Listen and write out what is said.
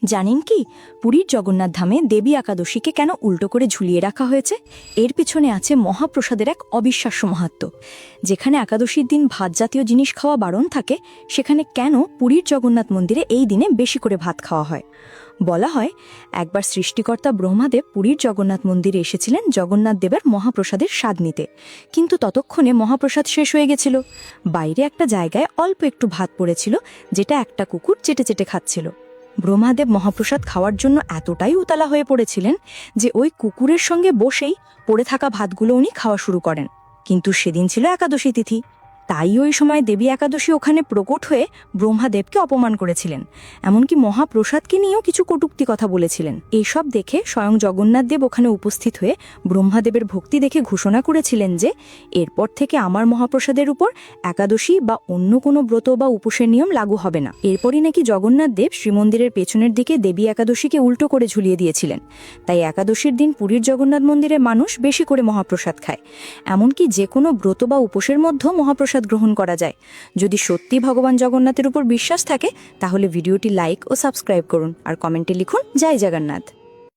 জানেন কি পুরীর জগন্নাথ ধামে দেবী একাদশীকে কেন উল্টো করে ঝুলিয়ে রাখা হয়েছে? এর পিছনে আছে মহাপ্রসাদের এক অবিশ্বাস্য মাহাত্ম্য। যেখানে একাদশীর দিন ভাত জাতীয় জিনিস খাওয়া বারণ থাকে, সেখানে কেন পুরীর জগন্নাথ মন্দিরে এই দিনে বেশি করে ভাত খাওয়া হয়? বলা হয়, একবার সৃষ্টিকর্তা ব্রহ্মাদেব পুরীর জগন্নাথ মন্দিরে এসেছিলেন জগন্নাথ দেবের মহাপ্রসাদের স্বাদ নিতে। কিন্তু ততক্ষণে মহাপ্রসাদ শেষ হয়ে গেছিল। বাইরে একটা জায়গায় অল্প একটু ভাত পড়েছিল, যেটা একটা কুকুর চেটে চেটে খাচ্ছিল। ব্রহ্মাদেব মহাপ্রসাদ খাওয়ার জন্য এতটাই উতালা হয়ে পড়েছিলেন যে ওই কুকুরের সঙ্গে বসেই পড়ে থাকা ভাতগুলো উনি খাওয়া শুরু করেন। কিন্তু সেদিন ছিল একাদশী তিথি, তাই ওই সময় দেবী একাদশী ওখানে প্রকট হয়ে ব্রহ্মাদেবকে অপমান করেছিলেন। এমনকি মহাপ্রসাদকে নিয়েও কিছু কটূক্তি কথা বলেছিলেন। এইসব দেখে স্বয়ং জগন্নাথ দেব ওখানে উপস্থিত হয়ে ব্রহ্মাদেবের ভক্তি দেখে ঘোষণা করেছিলেন যে এরপর থেকে আমার মহাপ্রসাদের উপর একাদশী বা অন্য কোনো ব্রত বা উপোসের নিয়ম লাগু হবে না। এরপরই নাকি জগন্নাথ দেব শ্রীমন্দিরের পেছনের দিকে দেবী একাদশীকে উল্টো করে ঝুলিয়ে দিয়েছিলেন। তাই একাদশীর দিন পুরীর জগন্নাথ মন্দিরে মানুষ বেশি করে মহাপ্রসাদ খায়। এমনকি যে কোনো ব্রত বা উপোসের মধ্যেও মহাপ্রসাদ গ্রহণ করা যায়। যদি সত্যি ভগবান জগন্নাথের উপর বিশ্বাস থাকে, তাহলে ভিডিওটি লাইক ও সাবস্ক্রাইব করুন আর কমেন্টে লিখুন জয় জগন্নাথ।